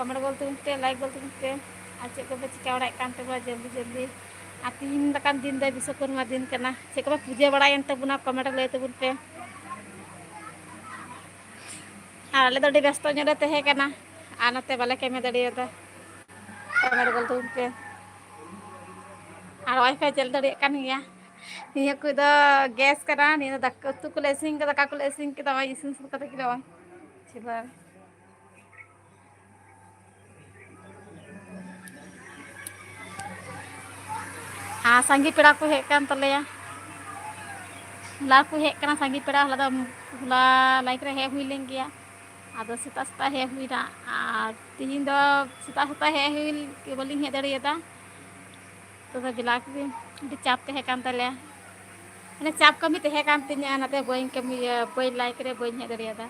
Comment बोल तुम पे लाइक बोल तुम पे आज चेक को चिका बड़ा कान तबा जल्दी जल्दी आ तीन लकान दिन दे विश्वकर्मा दिन कना चेक को पूजा बड़ायन तबुना कमेंट लय तबुन पे आले तो व्यस्त जोड़े तहे कना आनते बाले केमे दड़ियदा कमेंट बोल तुम पे और वाईफाई चल दड़िय कान गया निया को द गैस करा निया दक तु को लेसिंग का दका को लेसिंग के दवा इसिन सुन कते किलो छिबा हाँ संगी पेड़ा को हेक कान तलेया ला को हेक कना संगी पेड़ा हला ला लाइक रे हे हुई लें गया आदो सेता सेता हे हुई ना आ तीन दो सेता सेता हे हुई के बोलिंग हे दड़ियदा तो बिला के चाप तहे कान तलेया अने चाप कमी तहे कान तिnya नाते बई कमी बई लाइक रे बई हे दड़ियदा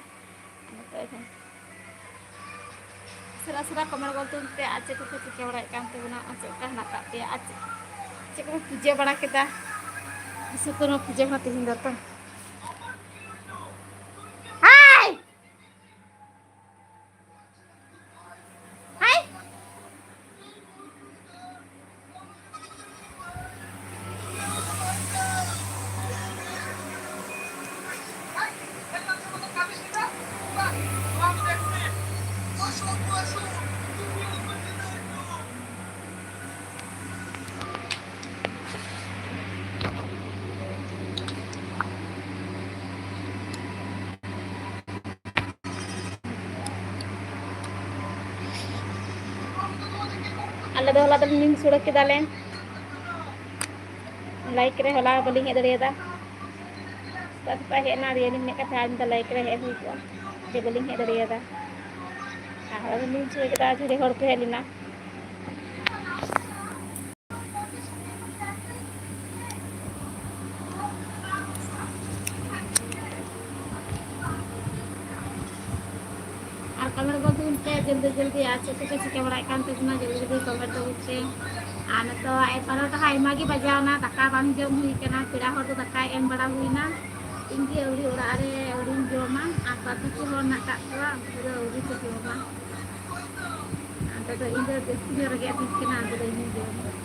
सरा सरा कमेंट बोल तुम पे आज को चिके बड़ा कान ते बना आज का नाका पे आज चेक पूजा बड़ा केदा विश्वकर्मा पूजा होते हिंद तो हाय हाय अल्लाह दो हला तो नीम सुड़क के दाले लाइक रे हला बलिंग हे दड़ियदा तब पा हे ना रियली में का थान द लाइक रे हे हुई को जे बलिंग हे दड़ियदा आ नीम सुड़क के दा झरे हर पे हेलिना कमेंट बोल तुम पे जल्दी जल्दी आज से तो चिके बड़ा कान ते ना जल्दी जल्दी कमेंट तो उठे आना तो आई परोटा आयमा गी बजावना दका बांग जम हुई कना पेड़ा हर तो दका एम बड़ा हुईना इंगी औरी ओरा रे औरी जमा आपा तो हर ना का पूरा औरी तो जमा तो इंदर देसी रे गे पिकना तो इंगी जमा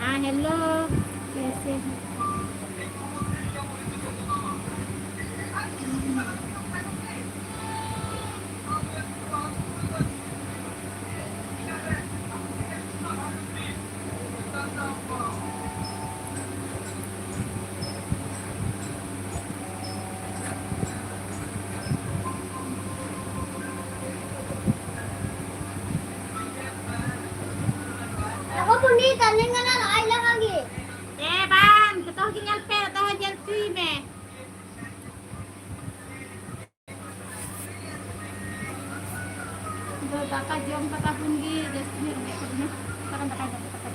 हाँ हेलो कैसे पुंडी करने का ना आई लगागी ए बान तो की nyal pe to jel tui me do daka jom kata pundi desni me kurna sekarang daka jom kata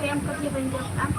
yang kerja penjelasan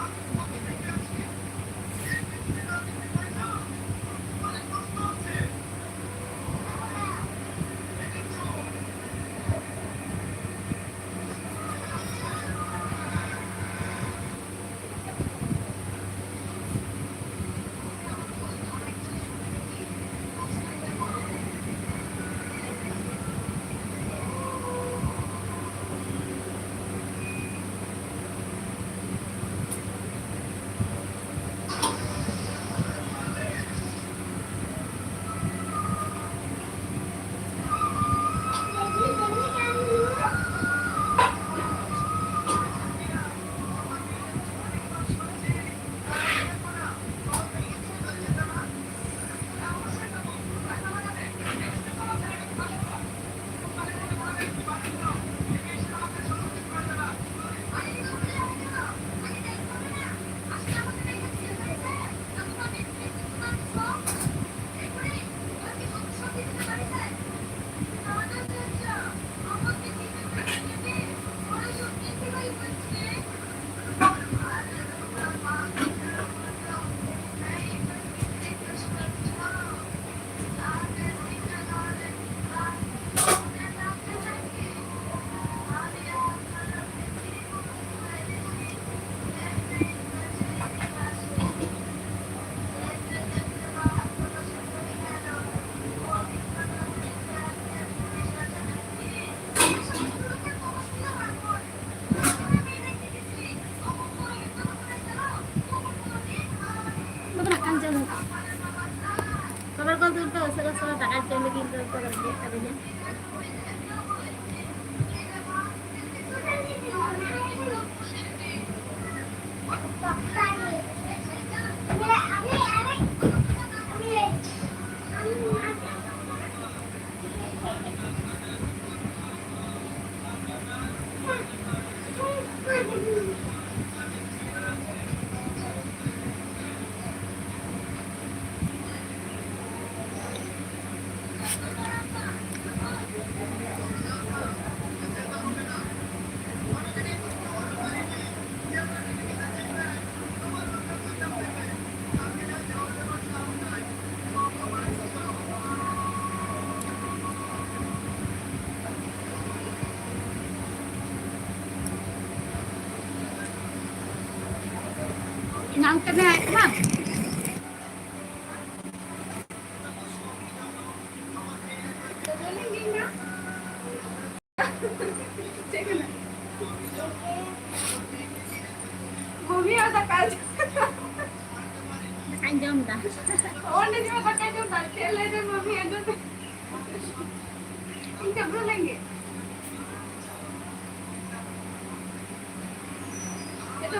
terus sama tak aja lagi terus kerja katanya. Ngangkat nih, Bang. Mami ada kaca. Kanjong dah. Oh, नहीं मैं पता जो बात कर रहे थे mummy ada तो इनका बोलेंगे ये तो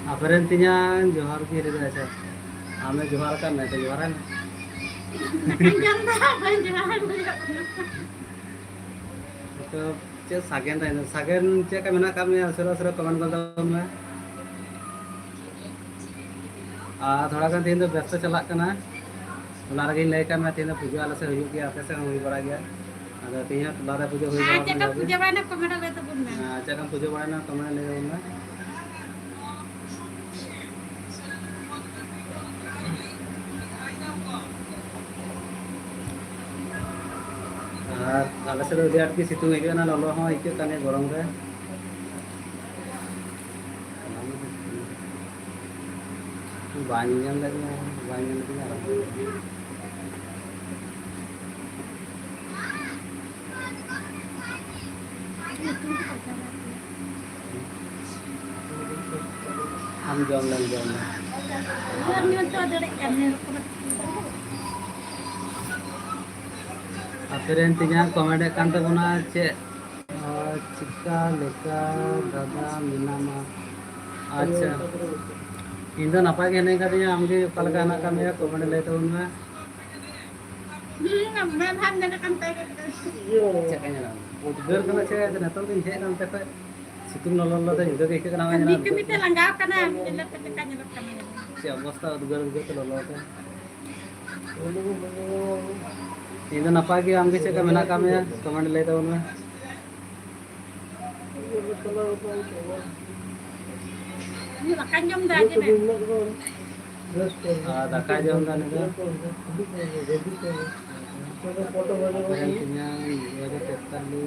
Aparen tinya johar ki re acha. Ame johar ka me to johar me. तो चे सागेन रहने सागेन चे का मेना काम में असर असर कमेंट कर दो मैं थोड़ा kan तीन तो व्यस्त चला करना उला लगे ले का मैं तीन पूजा वाला से हुई गया आपसे हुई बड़ा गया अगर तीन लारा पूजा हुई बड़ा Cakap puja mana kemana betul pun. अच्छा kan पूजा बड़ा ना कमेंट ले मैं आले से उदी आट की सितुंग है ना ललो हो इके तने गरम रे बानियान लगे हम जम Akhirnya intinya komedi kan teguna cek cika leka dada minama aja Indo napa kene katanya amge palka anak kami ya komedi le tahun mah cekanya lah udgar kana cek ada natal din cek nam teh situng nolol teh juga kayak kana mana si अवस्था udgar udgar teh nolol teh Indo napa ki amge cek mena kami ya komedi le tahun mah Makan jam dah aja deh. Daka jam dah nih intinya ada tekan lu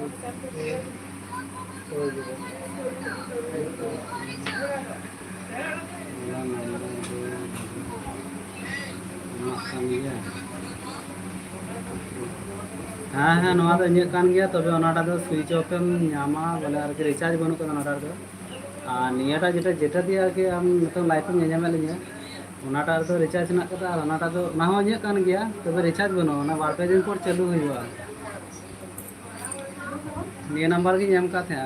हाँ नवा तो इन्हें कान गया तबे ओनाटा दो switch off M ᱧᱟᱢᱟ बोले R K recharge बनू का ओनाटा दो नियाटा जेटा जेटा दिया के हम मतलब लाइफ में ᱧᱮᱧᱟᱢ लिया ओनाटा दो रिचार्ज ना कदा और ओनाटा दो ना हो इन्हें कान गया तबे रिचार्ज बनू ना बार पे दिन पर चालू हुआ निया नंबर की ᱧᱟᱢ का था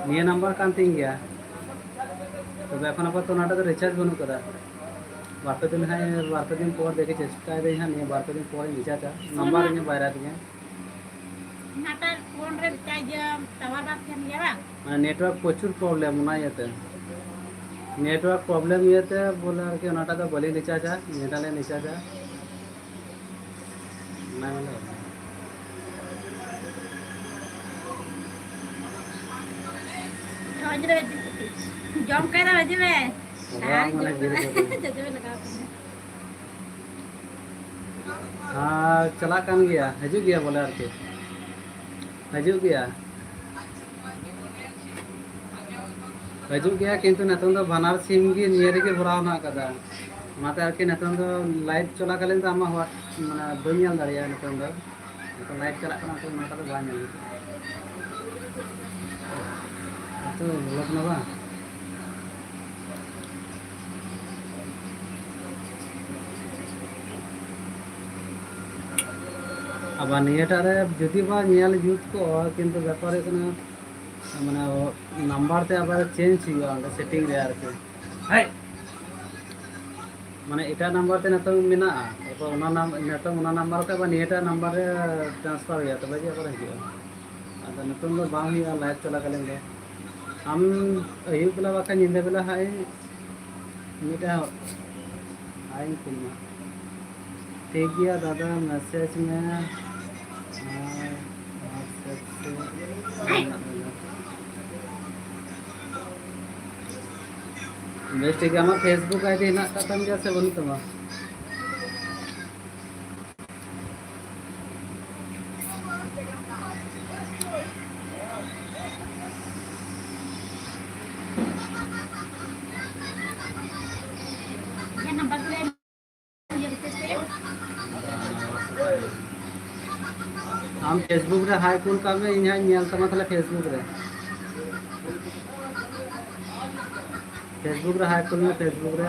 निया नंबर कान तीन गया तबे এখন আপাতত ওনাটা তো রিচার্জ बनू कदा बारपे दिन पर देखे चेष्टा हाँ नहीं बारपे दिन पर रिचार्ज नंबर इन बायरा दिए मैं नेटवर्क प्रचुर प्रॉब्लम नेटवर्क प्रॉब्लम ये बोले कि ओनाटा तो बलि रिचार्ज नेटाले recharge Jom kaya aja deh. हाँ चला कान गया हजू गया बोले आरके हजू गया किंतु नेतन दो बानार सिम गी निये रे भराव ना कदा माते आरके नेतन दो लाइव चला कलेन तो आमा व्हाट माने बई नेल दाड़िया नेतन दो लाइव चला कना तो माता दो बा नेल तो ब्लॉग ना बा अब नियटारे जुदी बा नेल जुत को किंतु व्यापार माने नंबर ते आबार चेंज हुआ सेटिंग रे आरके हाय माने एटा नंबर ते नतो मेना तो ओना नंबर ते बा नियटा नंबर रे ट्रांसफर हुआ तबे जे आबार हिजुआ अदा नतो दो बा हुआ लाइव चला कलेन दे हम अयु बेला बाका निंदा बेला हाय मिटा आई कुमा ठीक गया दादा मैसेज में बेस्ट ठीक है फेसबुक आईडी हेना ताम गया से बनू तमा हम फेसबुक रे हाई कुल का में इन्हा नेल तमा तले फेसबुक फेसबुक रे हाय करना फेसबुक रे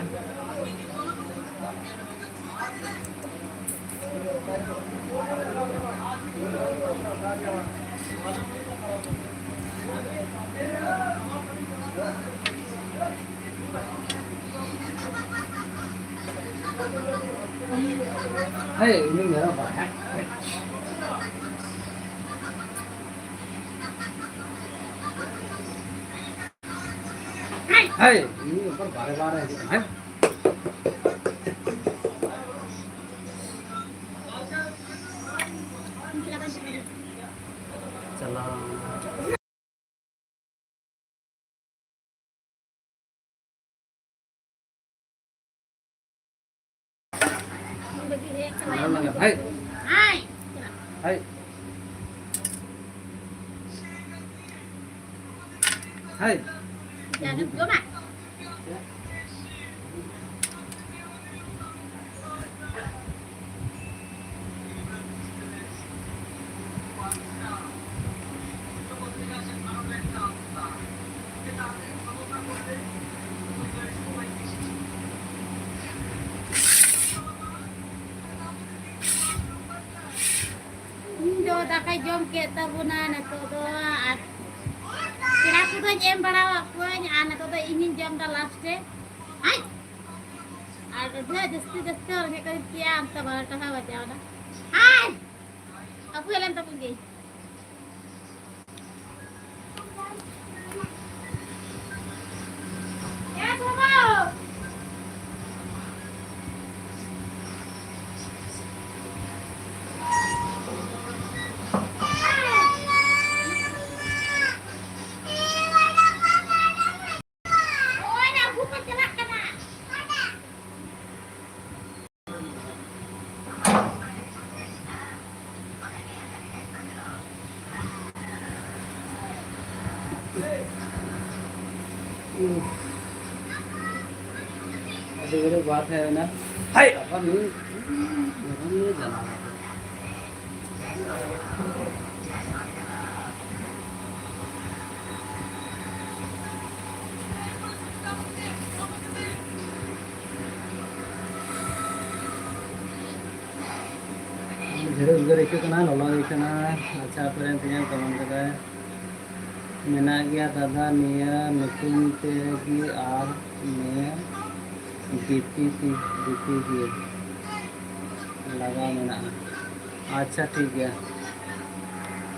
hey ini मेरा भाई hey ini ऊपर बारे-बारे है चला hey Hai. hey hey Jangan belum ah. Indo dakai jom kita bunan itu doa. Kira aku tuh jam berapa aku anak tuh ingin jam dah last day. Hai. Ada dia just orang kayak kiam tak bawa tahu aja udah. Hai. Aku yang tak pergi. Ya semua. अभी बड़ी बात है ना हाय अब नहीं जाना धीरे उधर एक ना लोला देखना अच्छा फ्रेंड तीन कमेंट करे मेना गया दादा निया नतुन ते की आर ने डीपी की लगा मेना अच्छा ठीक है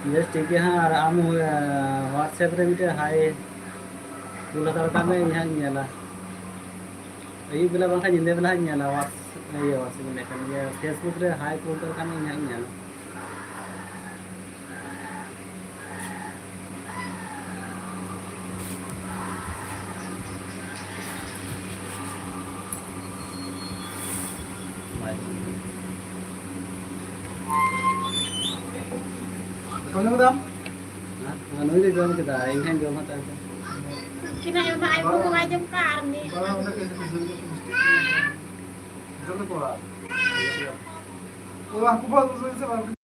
बेस ठीक है हाँ और आम व्हाट्सएप रे मिटे हाय तुला तड़का में यहाँ नियाला अयु बेला बाखा जिंदे बेला नियाला व्हाट्सएप में लेकर ये फेसबुक रे हाय कोल तड़का में यहाँ नियाला Kau nak dam? नोई दे जोन के दा इंसान जो मत है Kina yung tayo ko kung jam karni. Kalau nak kerja jangan kau. Oh, aku baru selesai.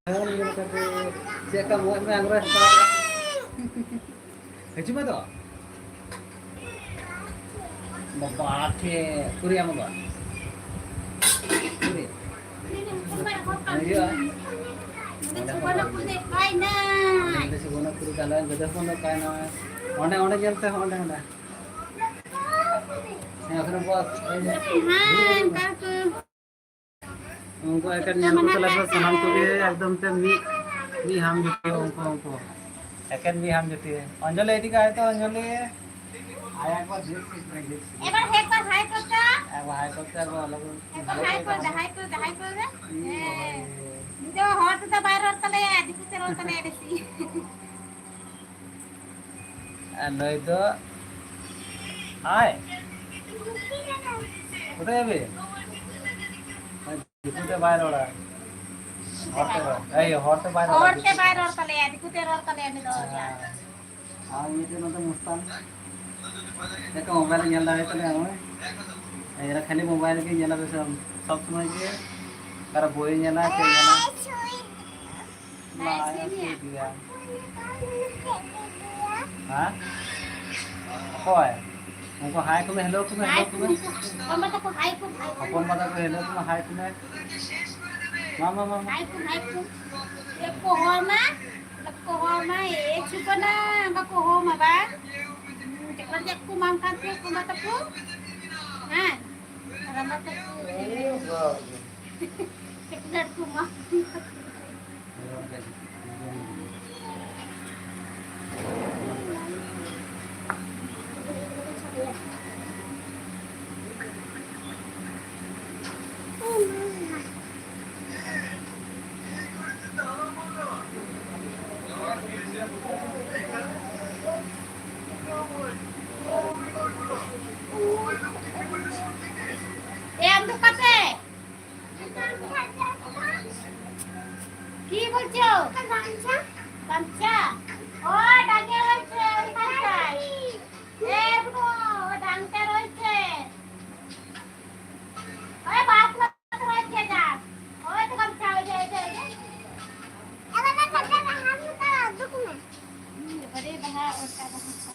Cek kamu में अंग्रेज cuma tu bapak ke puri am ba puri ayo Wala ko din kay na. ada segona puri kalan gada phone kai na onde jelte onde ya akhirnya bos Han kaku. उनको एक न्यान को चला बस हम को एकदम से मी हम जुटे उनको एक मी हम जुटे अंजलि एटी का है तो अंजलि आया एक बार Ebar hekar hai kota. हाय करते हैं अलग Ebar hai ko re. Itu hot ta bayar tale adiku tero tale edisi. नहीं तो हाय उठे अभी दिखुते बाय रोड़ा हॉट ए हॉट बाय रोड़ा Orte bayar or tale ya, diku teror tale ya ni do ya. हां ये तो मतलब मुस्तान देखो मोबाइल ñela है तले हम एरा खाली मोबाइल के ñela बस सब समय के तारा बोई ñela के ñela दिया हां कोई उनको हाय को हेलो को हेलो को Mama tak hai ku. अपन मत को हेलो को हाय को मामा मामा Hai ku. Ko homa e chupana ba ko homa ba. Cekar jak ku mangkat ku mata ku. Ha. Ramba ku. Cekar ku mah. Em tu kate. কি বলছো গামছা ও ডাঙ্গে রয়েছে ওইখানটায় দেখো ও ডাংটা রয়েছে ওই বাস রয়েছে যা ওই তো গামছা ওই যে এবার না করতে না আমি তো দুকু না বড়ে বাহা ওটা বাহা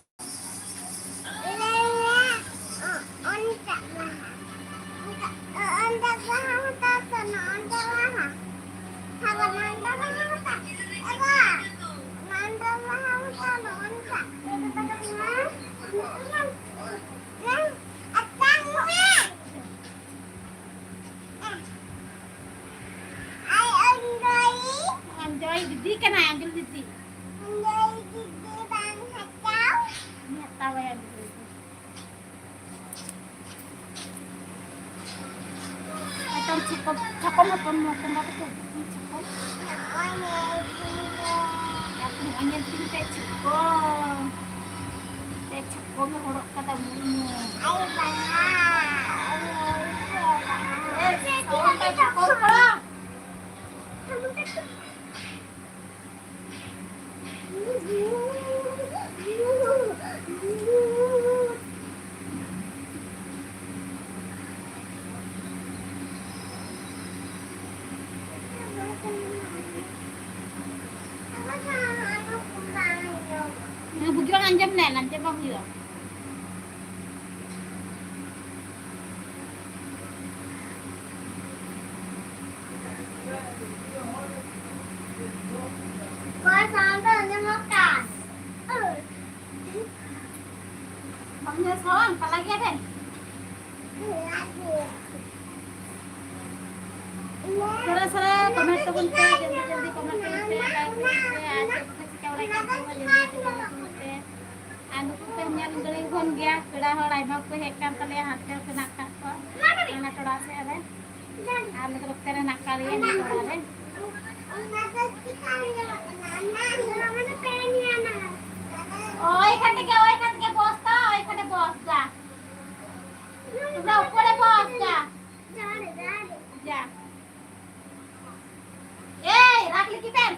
Enjoy didi kan ambil didi. Ini tahu ya didi. Atau cukup apa mau tempat itu? Cukup. Aku hanya teh cukup. Teh cukup horok kata bunyi. Teh cukup kalau. Bujuan anjam nih, nanti bang juga. Kau sampai anjam makan. Bangnya soang, apa lagi ada? Sore-sore komen teman-teman, jल्दी komen teman-teman, like teman-teman, आज के क्या हो रहा है जल्दी आलू को पे nyal गली बन गया पेड़ा हो राइमा को हेक kan तले हाथ के नाका को ना थोड़ा से है आलू को तेरे नाका लिए ना थोड़ा है ओए खट के बसता ओए खटे बस जा তোমরা উপরে বস যা যা এই রাখলি কি পেন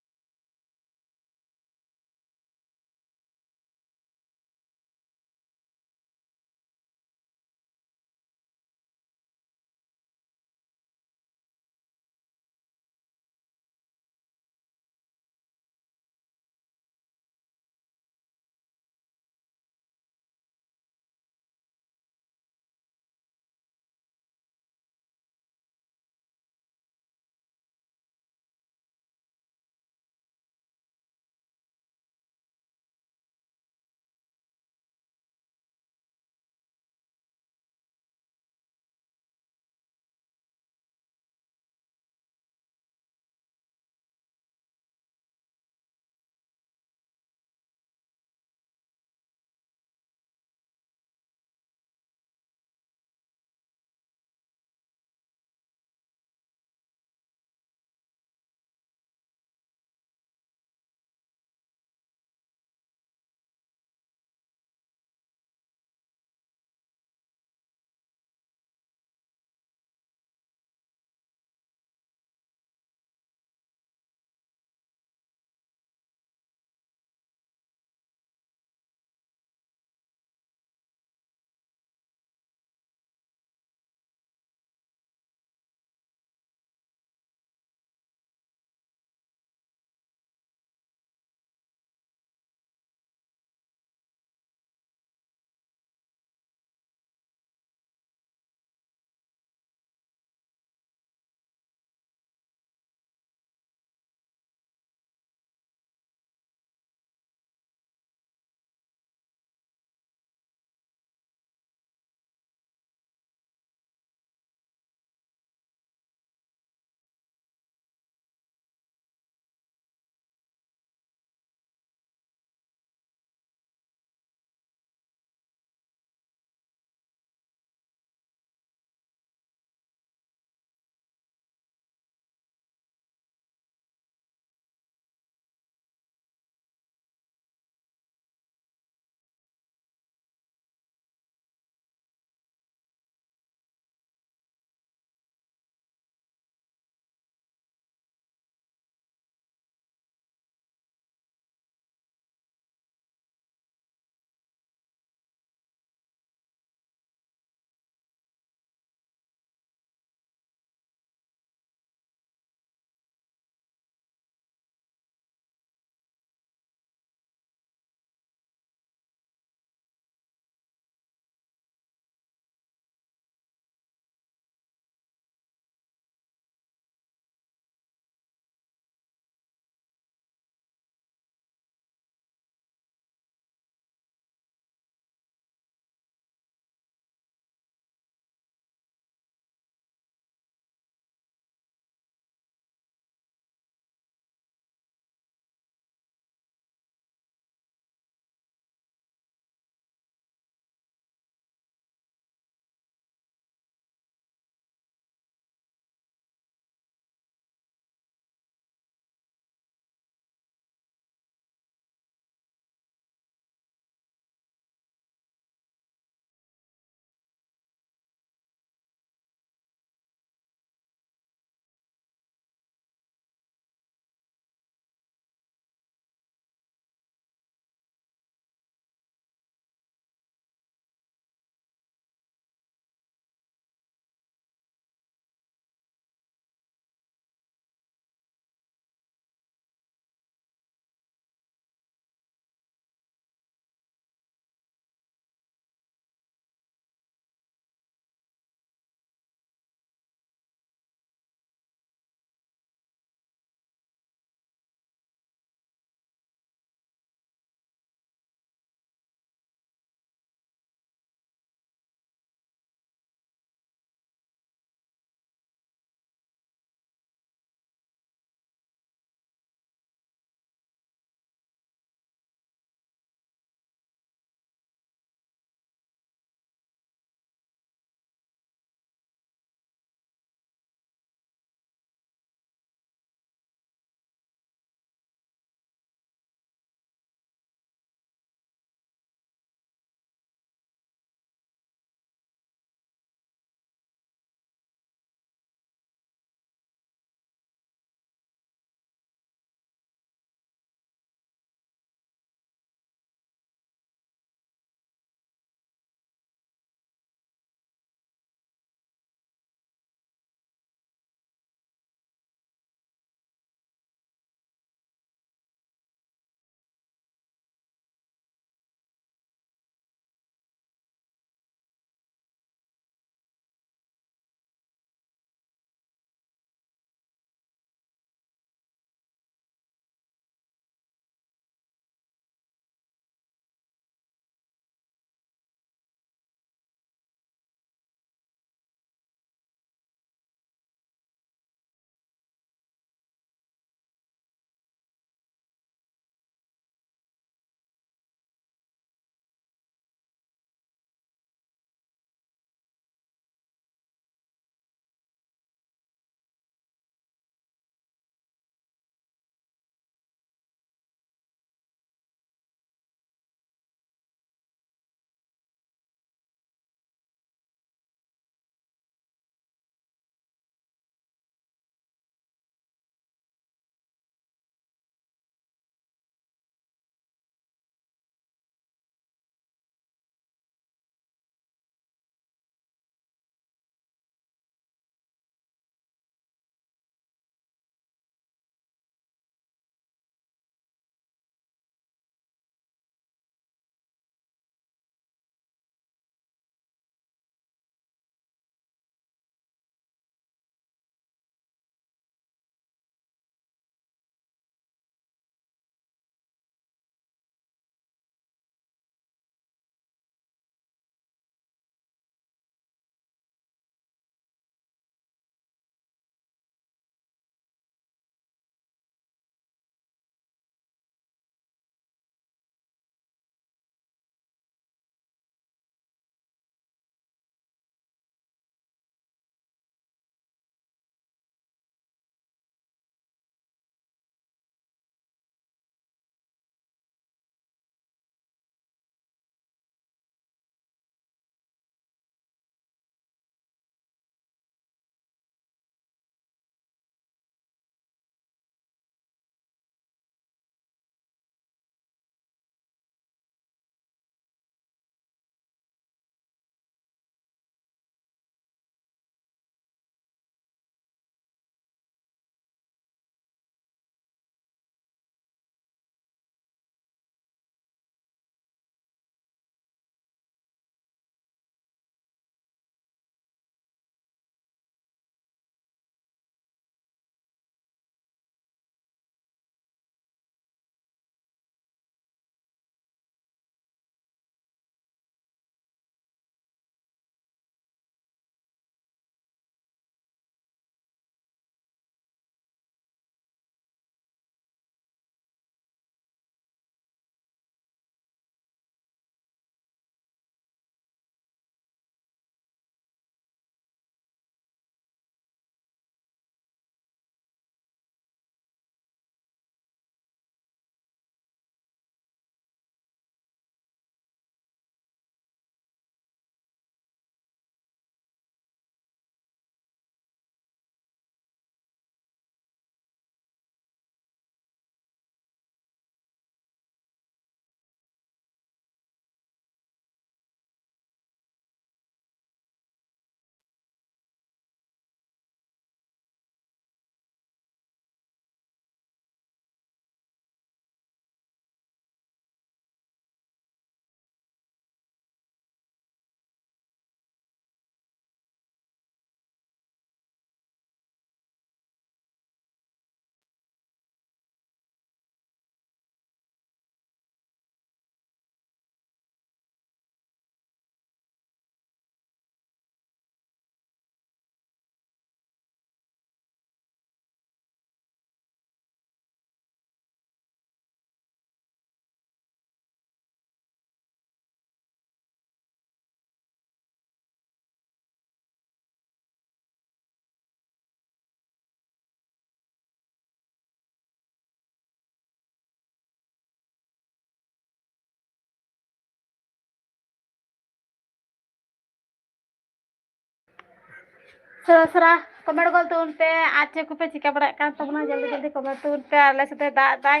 सरा कमेंट गोल तो उनपे आज को पे चिका बड़ा कान तो बना जल्दी जल्दी कमेंट तो उनपे आले से दाई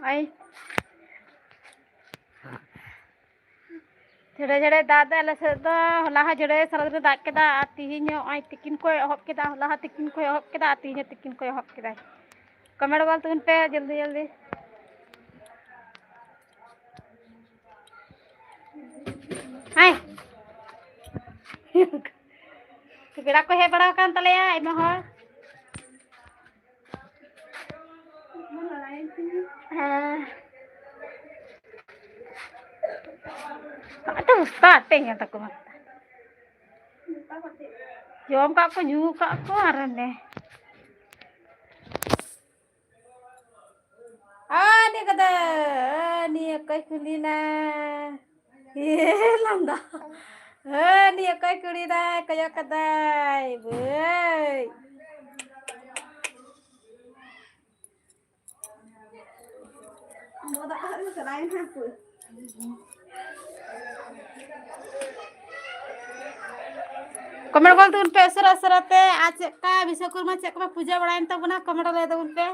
आई जड़े जड़े दादा आले से तो लाहा जड़े सारा दिन दाग के दा तीन आई तिकिन को हॉप के दा लाहा तिकिन को हॉप के दा तीन तिकिन को हॉप के दा कमेंट गोल तो उनपे जल्दी जल्दी हाय बेड़ा को हे बड़ा कान तलेया आइमा हर ada ustad teh yang tak kuat. Jom kak aku juga aku aran deh. Ni kata ni kai kulina. Landa. Ni kai kulina kaya kadai. Boy. Mau tak harus selain aku. Comment बोल तो उन पे असर असरते आज का Vishwakarma check में पूजा बढ़ाएं तब ना कमेंट ले दो उन पे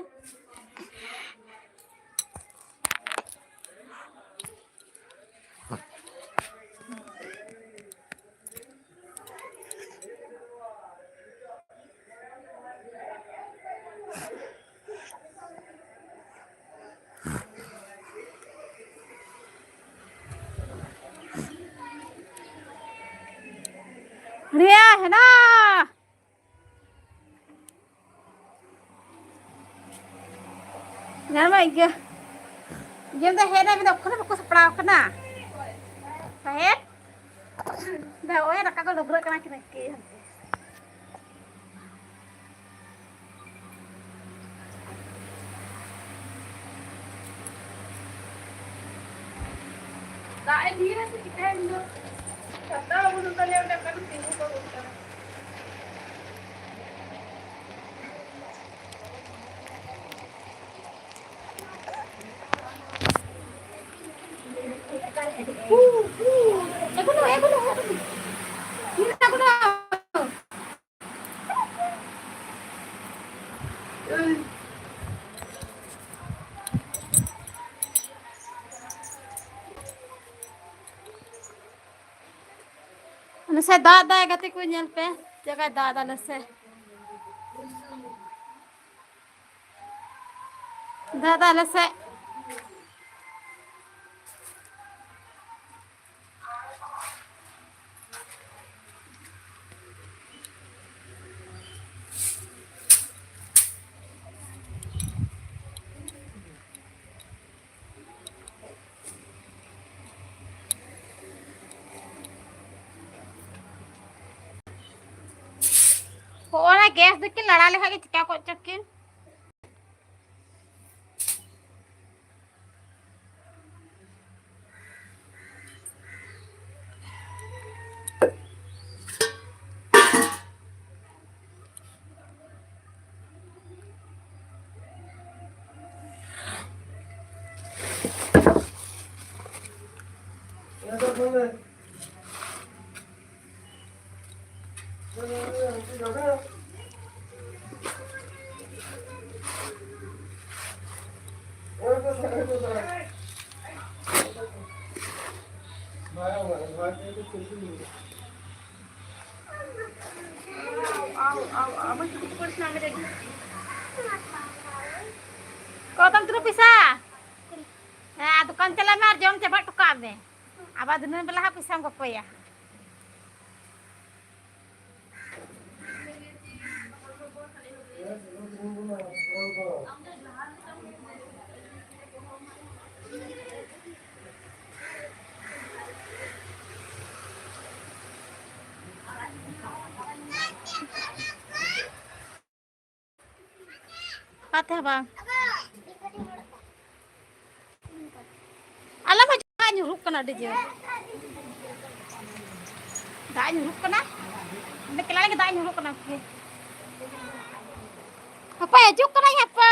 रिया है ना nama iya jam dah hena minta kena aku seplau kena sahet dah oya nak aku dobrak kena kena ke Dahil dia sih kita itu kata udah kalian udah kan tinggal kok udah. Saya dah kata ku nyel pe jaga dah lese dah lese Orang gas dekin lada leha ke cika kok cekin. Kau tam terus pisah. Nah, tukang celamar jom cepat tukar deh. Abah dunia belah pisah kau ya. Patah bang. Alam aja nyuruk kena dia. Dah nyuruk kena. Nak lagi dah nyuruk kena. Apa ya juk kena apa?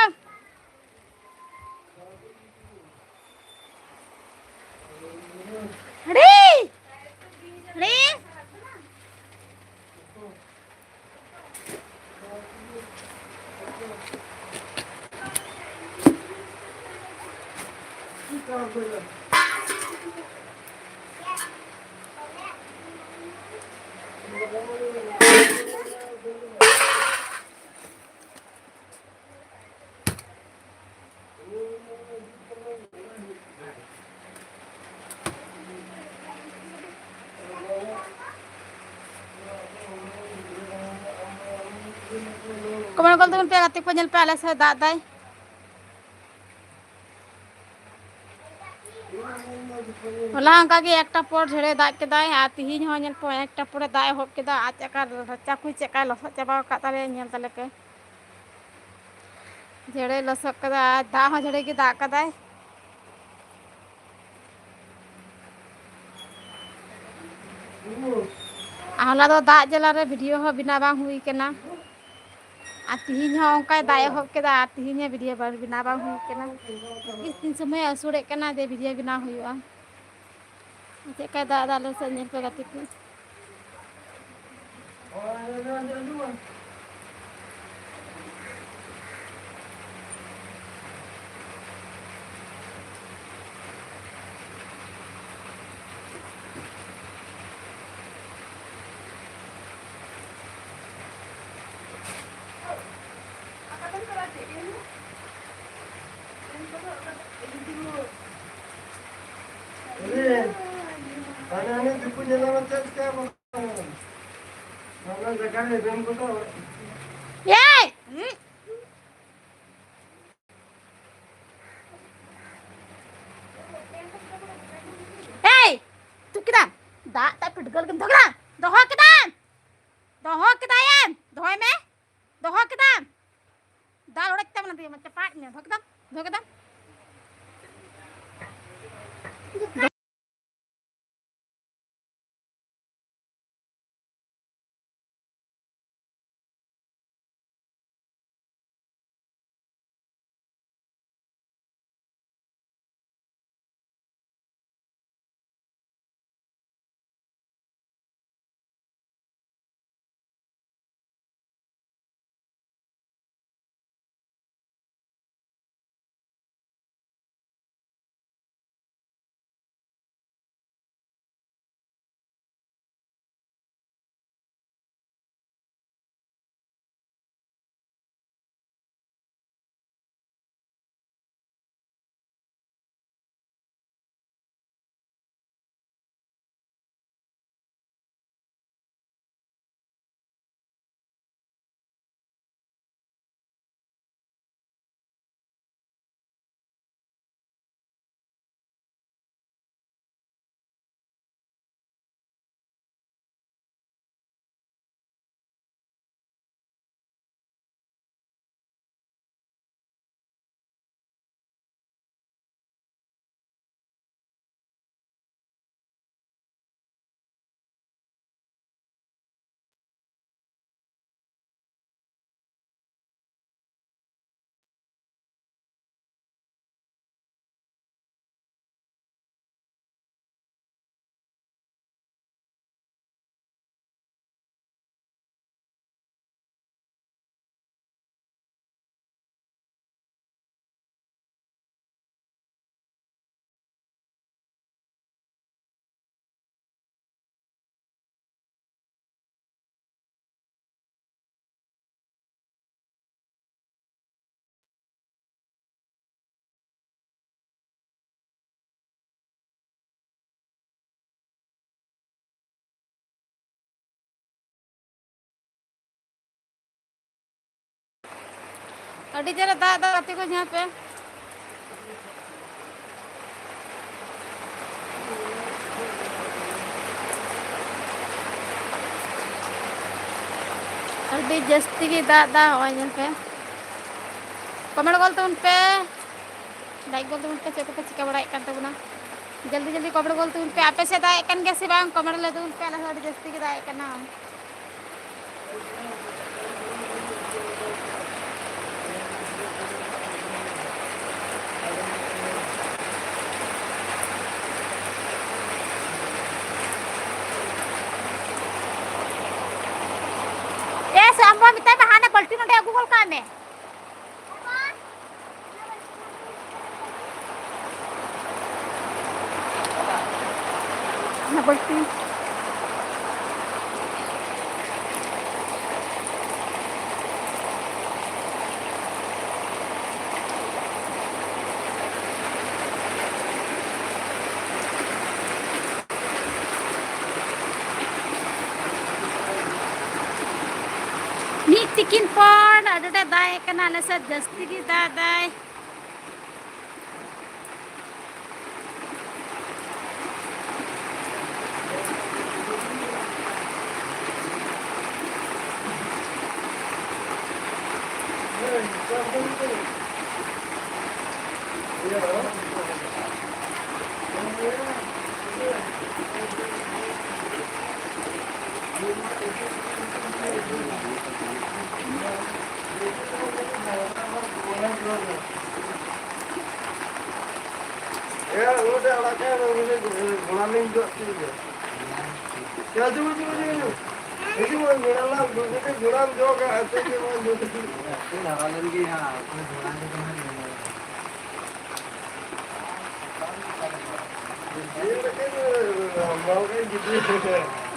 Ri. कमर गल तुम पे गाते को जल पे आले से दाद दाई होला अंका के एकटा पर झड़े दाग के दाई आ तिहिन हो जल पे एकटा पर दाई होब के दा आ चका चाकू चका लस चबा का ताले जल तले के झड़े लस के दा दा हो झड़े के दा का दाई आहला दो दा जला रे वीडियो हो बिना बांग हुई के ना आ तिहिन हो अंका दाई होब के दा आ तिहिन वीडियो बिना बांग हुई के ना इस दिन समय असुरे के ना दे वीडियो बिना हुआ चेका दा दा ले से जल पे गाते को ये ए तू किदा दा ता पिटगल के धगड़ा दोहो किदा यान दोहो में दोहो किदा दा उड़कते मन दे मत पाट में धगदा अड़ी जरा दा दा गाते को यहाँ पे अड़ी जस्ती की दा दा हो यहाँ पे कमेंट बोलते उन पे लाइक बोलते उन पे चेक पे चिका बड़ा करते बुना जल्दी जल्दी कमेंट बोलते उन पे आपे से दा एकन के सिवा कमेंट लेते उन पे अलग अड़ी जस्ती की दा एकन ना सांबा मिता बहाना पलटी नोटे गूगल का में बढ़ती मीट तिकिन पर अडे दाय कना लसा जस्ती की दाय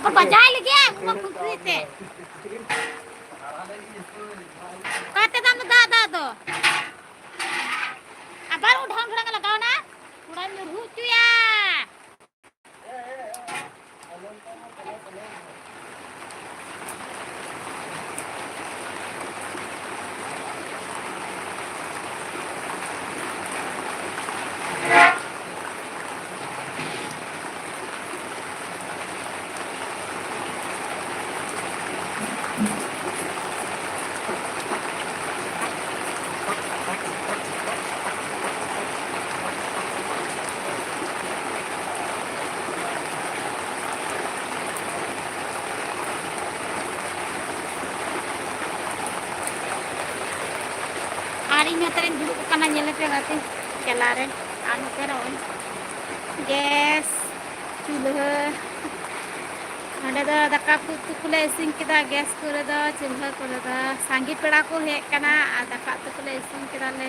और बजा ले गया मत कुत्ते कहते दाम दादा दो अबार उठान खड़ा लगाओ ना पूरा में रुचुया hari ini terin dulu karena nyelip ya gati kelare anu teron gas chulha ada दा दका पुतु कुले इसिन किदा गैस करे दा चूल्हा करे दा सांगी पेड़ा को हे कना आ दका तो कुले इसिन किदा ले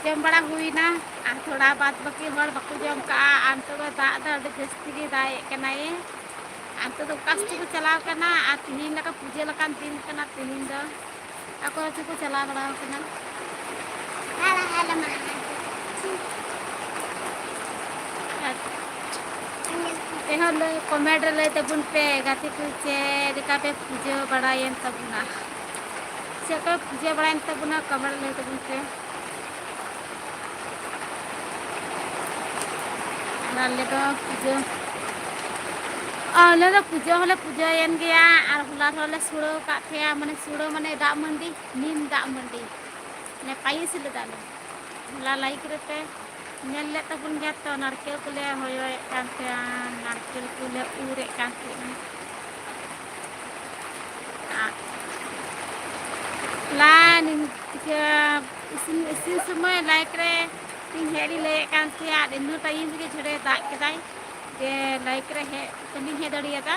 जम बड़ा हुई ना आ थोड़ा बात बाकी हर बकु जम का अंत तो दा दा जस्ती की दाए कना ये अंत तो कष्ट को चलाव कना आ तिनिन लका पूजे लकान दिन कना तिनिन दा ako ko चला बड़ा कना हाला हाला मा एहल कमेंट ले तबुन पे गाती कुचे दिका पे पूजे बड़ायन तबुना से को पूजे बड़ायन तबुना कमेंट ले तबुन पे नाले तो पूजे आले तो पूजा यन गया और हुला होले सुड़ो काथे माने सुड़ो माने दा मंडी नीम दा मंडी ने पाइस ले दाले हुला लाइक रहते नेल ले तबुन गया तो नारकेल को ले होयो कांते नारकेल को ले उरे कांते ला निन के इसिन समय लाइक रे तीन हेडी ले कांते आ दिन टाइम के छड़े दा के दाई के लाइक रे हे कमी हे दड़िया का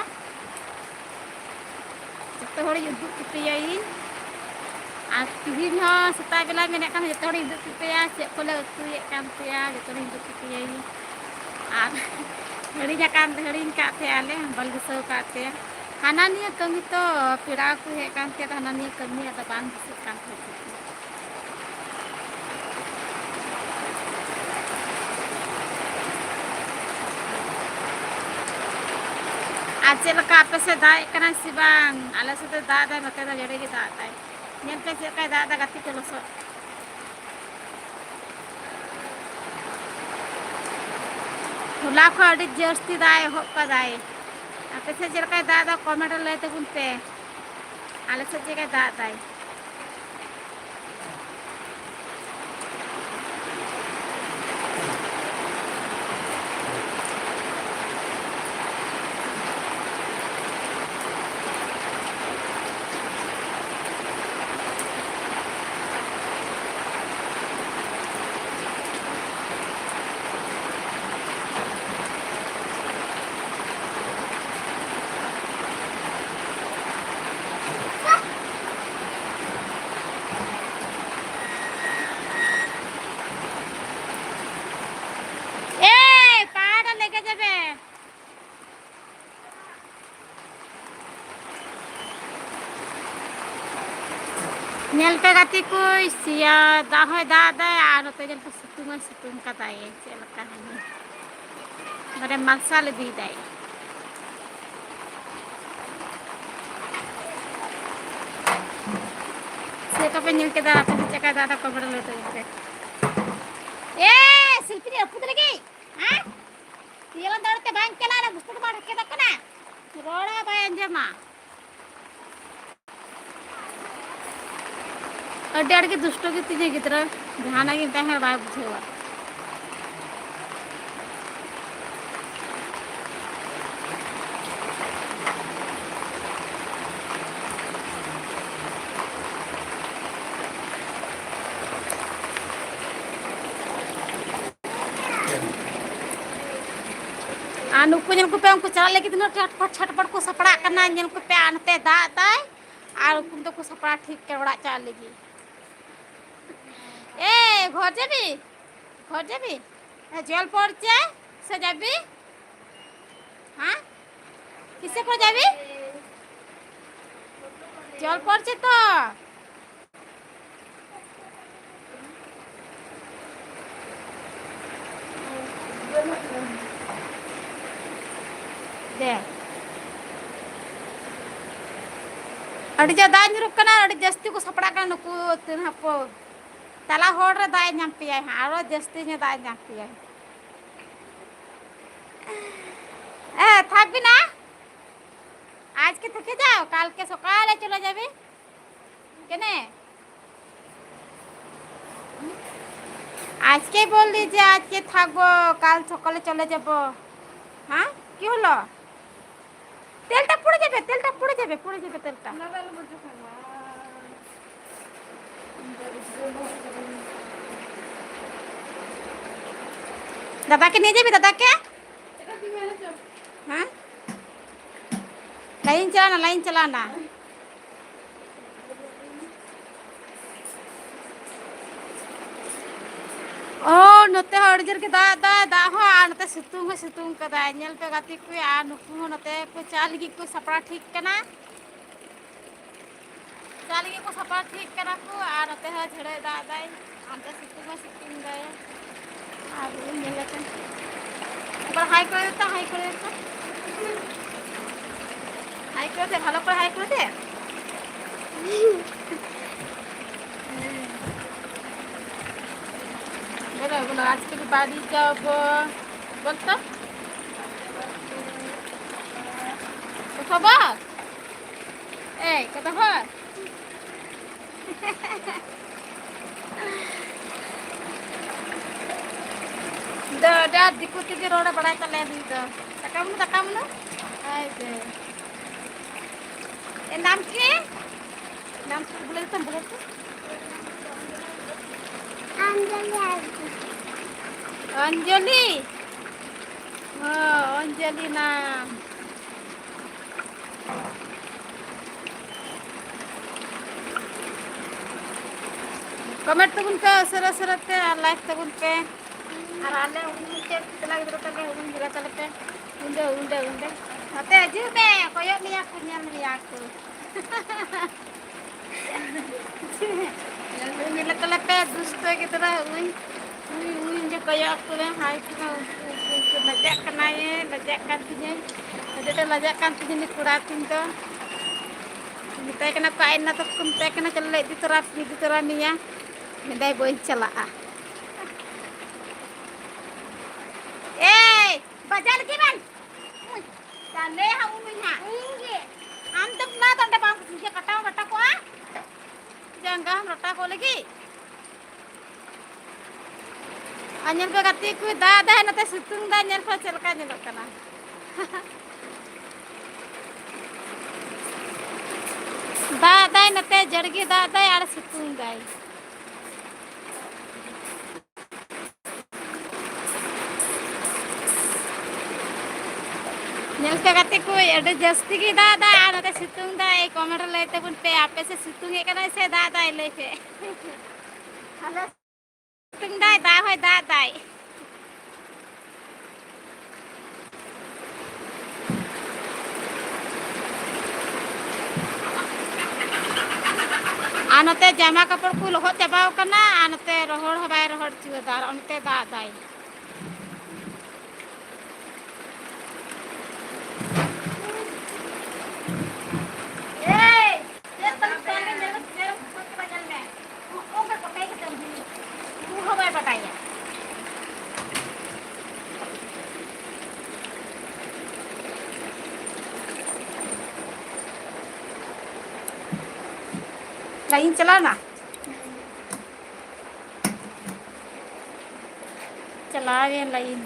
जत्तो हड़ी उदु कितयाई आ तिहिन हो सता बेला मेने कान जत्तो हड़ी उदु कितया से कोले उतुये कांतेया जत्तो हड़ी उदु कितयाई आ हड़ी जाकान हड़ी का थे आले बलगसो का थे हाना निया कमी तो पेड़ा को हे कांते हाना निया कमी आता बांध से कांते आज लका पे से दाय कना सिबांग आले से दादा मते दा जड़े की दादा नेन पे से का दादा गति चलो सो हुला को अडी जस्ती दाय हो का दाय आपे से जर का दादा कमेंट ले ते बुनते आले से जे का दादा Nyel pe gati ko siya dahoy dada ano te nyel pe situng kata ye celaka ini. Mare maksa lebih dai. Saya kapan nyel ke dada pe cakap dada ko berdua tu. Silpi ni apa tu lagi? Hah? Dia lan dada te bank ke lara gusto ma rakke dakna. Roda bay anjama. अड्डे अड़ के दुष्टों की तीजे की तरह ध्यान आगे है बाय बुझे हुआ नुकु जन को पे उनको चला लेके दिन छटपट को सपड़ा करना जन को पे आनते दाताय और उनको तो को सपड़ा ठीक के बड़ा चल लेगी ए घर जाबी जल पड़ছে से जाबी हाँ किसे को जाबी जल पड़ছে तो दे अड़ी जा दान रुक कना अड़ी जस्ती को सपड़ा का नुकु तिन हपो तला होड़ रे दाय नाम पिया है आरो जस्ती ने दाय नाम पिया है ए थक भी ना आज के थके जाओ काल के सकाले चले जाबे केने आज के बोल दीजिए आज के थकबो काल सकाले चले जाबो हाँ কি হলো তেলটা পুড়ে যাবে তেলটা না তাহলে বলতে থাকবো দাদাকে নিয়ে যাবি দাদাকে এটা কি মেরেছো হ্যাঁ লাইন চালানা ओ नते हड़जर के दा हो आ नते सितुंग का दा नेल पे गाती को आ नुकु नते को चाल की को सपड़ा ठीक कना चाल की को सपड़ा ठीक कना को आ नते ह झड़े दाई आमते सितुंग दा आ नेले के ऊपर हाई कर देता हाई कर दे ভালো করে হাই করে দে बोलो आज के बाड़ी जब बोलता खबर ए कत खबर दा दिक्कत के रोड बड़ा चले दी तो तकाम ना आई दे ए नाम बोले तुम बोले अंजलि अंजलि नाम कमेंट तगुन पे सरते लाइक तगुन पे और आले उनके तला गिद्रो तले उन गिरा तले पे उंडे अते जीबे कोयो लिया कुन्याल लिया को मिले तले पे दुष्ट की तरह उन जो kayak aku yang hai kita lajak kena ye lajak kantinya ada lajak kantinya ni kuratin to kita kena kain na to kita kena cele di terap ni ya mendai boy celaa bajal ki ban tale ha umunya am tak na tanda bang ke kata ko jangan rata ko lagi anyel pe gati ku da nate situng da nyel pa celka nyelok kana da nate जड़गी da यार सितुंग दाई nyel pe gati ku ade जस्ती की da यार नते सितुंग दा ए comment लेते बुन पे आपे से सितुंग ए kana से da ले पे हले सितुंग दा होय दा आनते जामा कपड़ को लहत चाबाव कना आ नते रोहड़ ह बाय रोहड़ चुदा और अनते दाग दाई लाइन चला ना चला गया line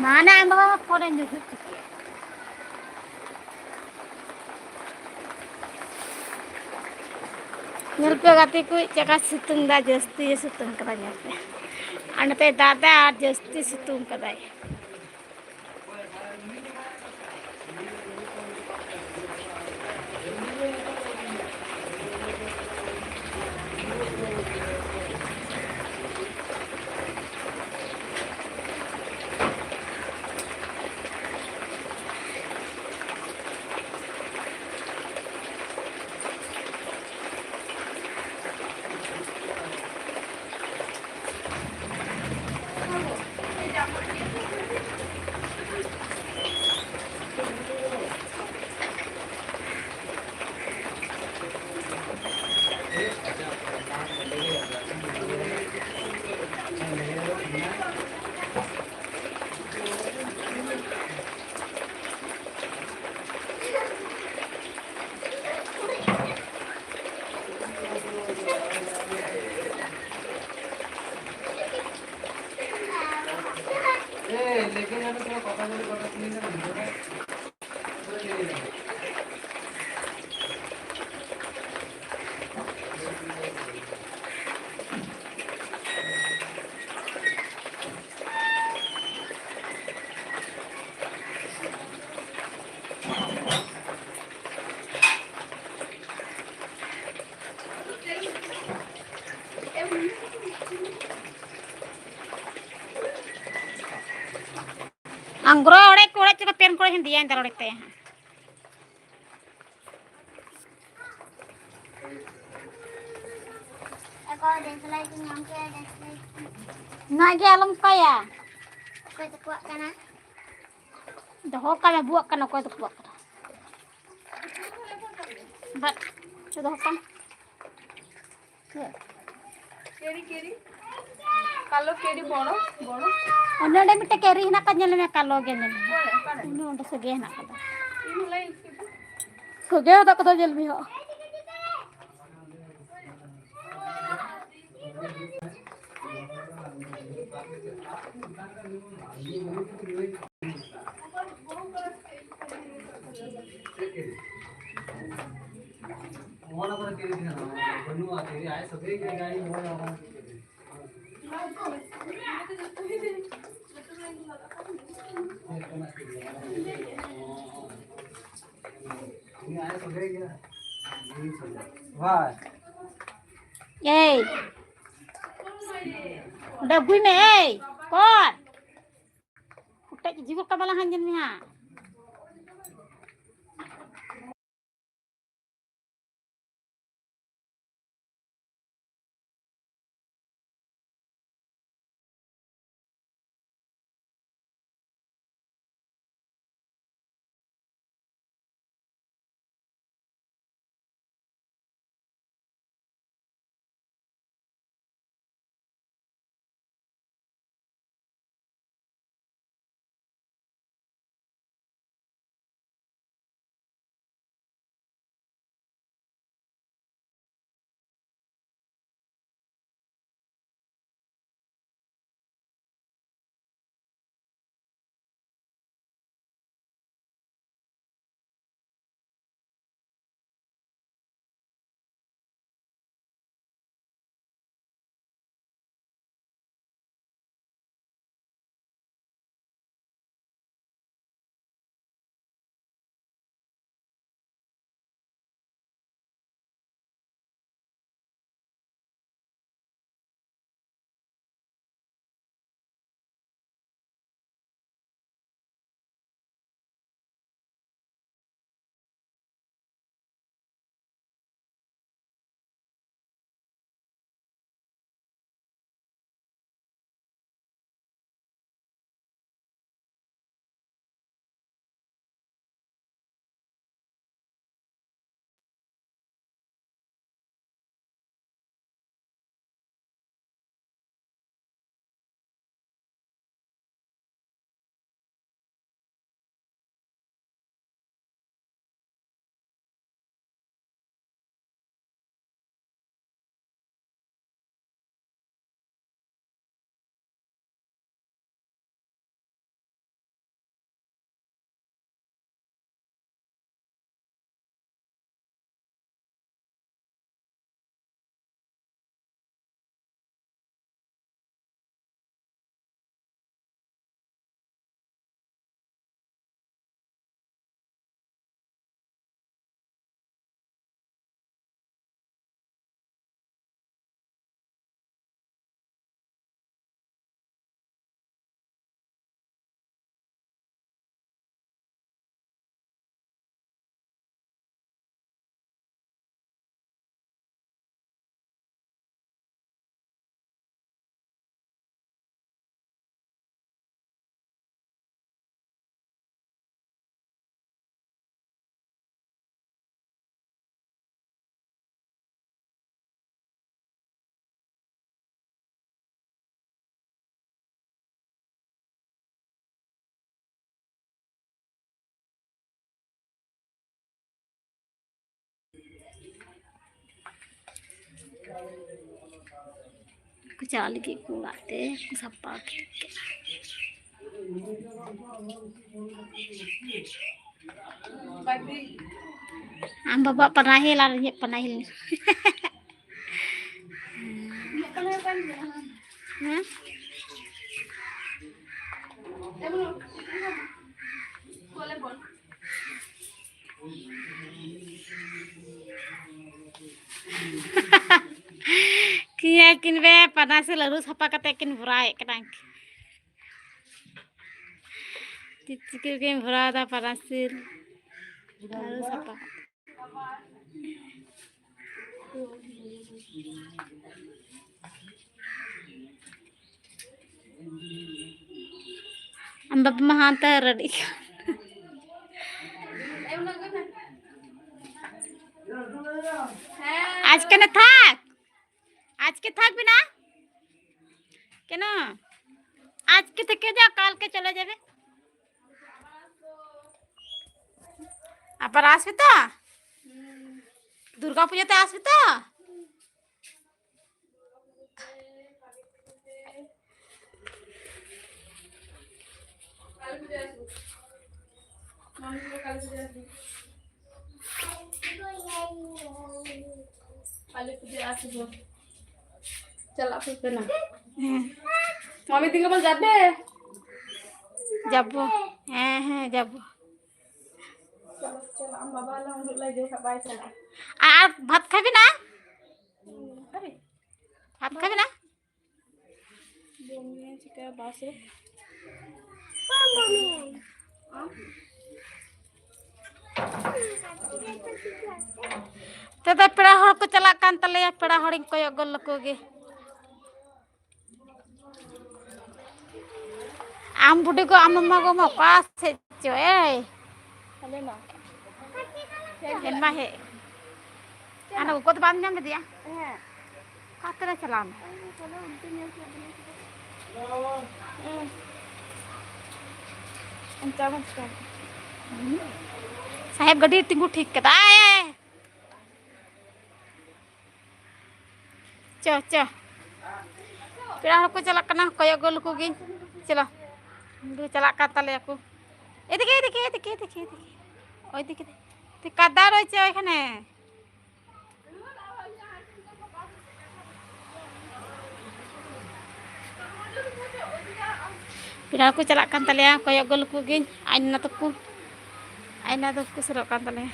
mana yang bawa koren juga nyelpe gati ku caka situng da jasti situng katanya ante dada jasti situng katanya लेकिन यहाँ पे थोड़ा पता नहीं पता नहीं ना Anggro orek orek juga pen ko hindi yan darorek te Ako dislike nyam ke dislike. nage alam kaya Ko tukwa kana. doho kaya buak kan ko itu buak bat sudah kan केरी केरी कालो केरी बड़ो बड़ो onde de mitte keri hina kan nyele me kalo gene ini onde sege hina kada इन लाई sege da kada jel mi ho Mona पर तेरी दिना बनू आ तेरी आए सभी की गाड़ी मोना ini आए सभी क्या वाह ei udah gue me ei kon utek jigur kabalangan jen mi ha Kucala lagi kuat deh, sapa ke. Pagi. Ang baba panahil, larinya panahil. Apa yang kan? Hah? Belum. Boleh bon. Kia kin be panahil lalu sapa kate kin burai kadang. Titikir kin burai da panahil lalu sapa. Ang baba mahanta ready. आज के न थाक आज के थाक बिना के न आज के थे जा काल के चले जाबे अपर आसबे तो दुर्गा पूजा ते आसबे तो Kali puja asal. Cala apa na? Mami tinggal mal jabe. जाबो हैं जाबो Cala am baba lah untuk lagi kabai cala. आ भात खाबी ना Hari. भात खाबी ना Bomnya jika basi. ते तो पेड़ा हड़ को चला कान तले पेड़ा हड़िंग को गल को गे आम बुढ़ी को आम मम्मा को मौका से जो ए Kali na. हेनमा है आना को तो बांध में दिया Eh. कातरे चला में Kalau untuk ni Ancaman sekali. साहेब गड्डी टिंगू ठीक कदा है चो चो पेड़ा हड़ को चला कना कोय गल को गे चलो दू चला का तले को এদিকে এদিকে এদিকে এদিকে এদিকে ওই দিকে তে কাদা রয়েছে ওইখানে Pira ko cala kan talya koyo gol ko gin aina to ko sero kan talya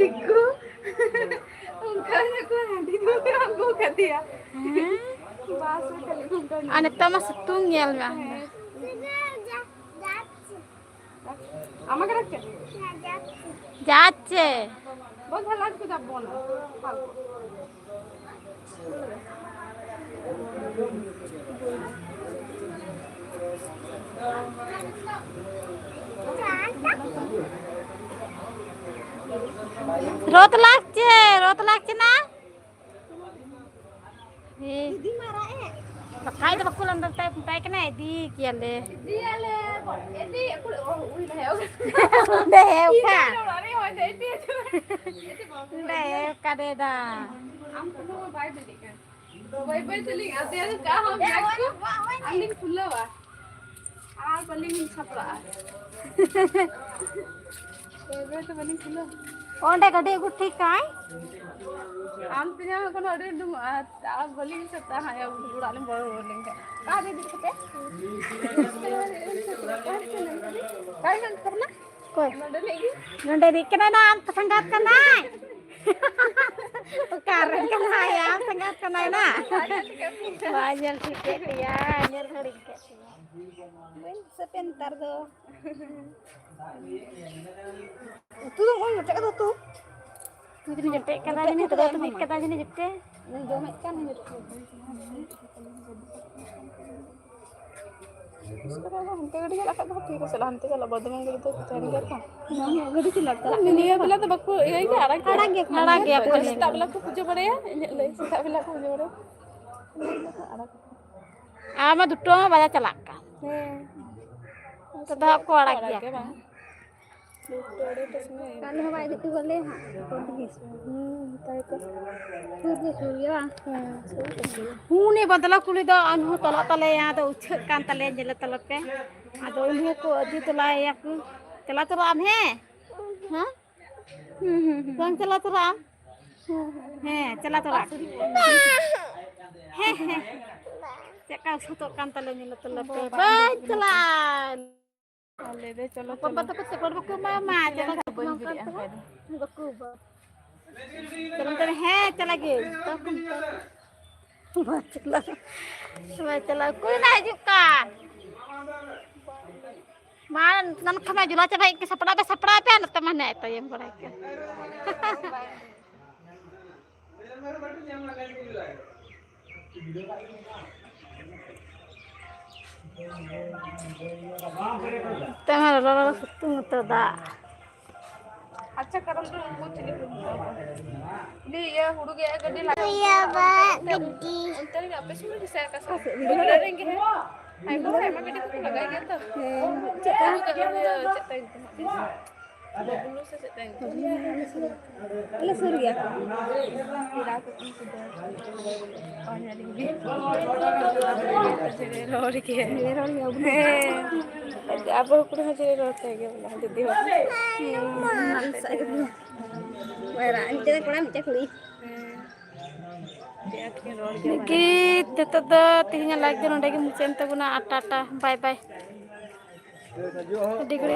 दिक्कु उनका को हंडी दो हमको कर दिया बास में खाली घूमता ane tama situng yel ma আমাকে রাখতে jache बहुत हालात को যাব না rot lakche na Didi marah kai da bakulan da tai kana di kiale dia le ini aku udah ya de heu ka udah ni hoy deh dia de heu ka de da हमको वो bye दे kan bye चली आते हैं का हम जाको अलिंग खुला बा आर बलिंग छपला बाय तो बलिंग खुला onde gade guthi kai आम पिया को अरे दुम आ बलिंग छपता है अब उड़ाले बड़ बलिंग का दे दे कते काय kan करना koi मंडल लेगी nonde dikena na am sangat kana karan kana ya am sangat kana na wajar tiket ya nyer tiket ben sebentar do tu dong oi jete ka tu tu jete kana ni tu tu kata ni jete ni jomet kan ni हमते गड़ी चला का ठीक है चला हमते चला बदमंग गड़ी तो चल गया था गड़ी चला निया बेला तो बक्को यही के आड़ा गया पहले तबला को पूजा पड़े ले तबला को पूजा पड़े ama duto baja chalak ka तो को arak gya Kali hawai itu gole ha. ताई को Sudah suya. hune badala kuli do anhu tala tala ya do uchak kan tale jele tala pe ado inhe ko adi tala ya ku tala to ram he ha bang tala to ram he tala to ram he he cekal suto kan tale jele tala pe bang tala ले दे चलो ko bato ko tekor ko mama jele बन बिरिया baku ba चलो तो है चला गए तो चला कोई ना जुका मान नन खमा जुला च भाई के सपड़ा पे न त मने त यम बड़ा के तमर रो सुतुम तो दा अच्छा करम तो कुछ नहीं ये हुड़गे गड्डी लगा Iya ba, gede. अंतर का पे सुन डिसाइड का सब रहेंगे है आई को है मैं गड्डी को लगाएंगे तो चेता बुलू से चेता Ala surya. फिरा को और यारी चले रोड के अब कुछ चले रोड के बोला दीदी हो Wala, ante ko lang cek li. gitu tuh tihinya lagi nonde mucen tuh guna ata bye bye digri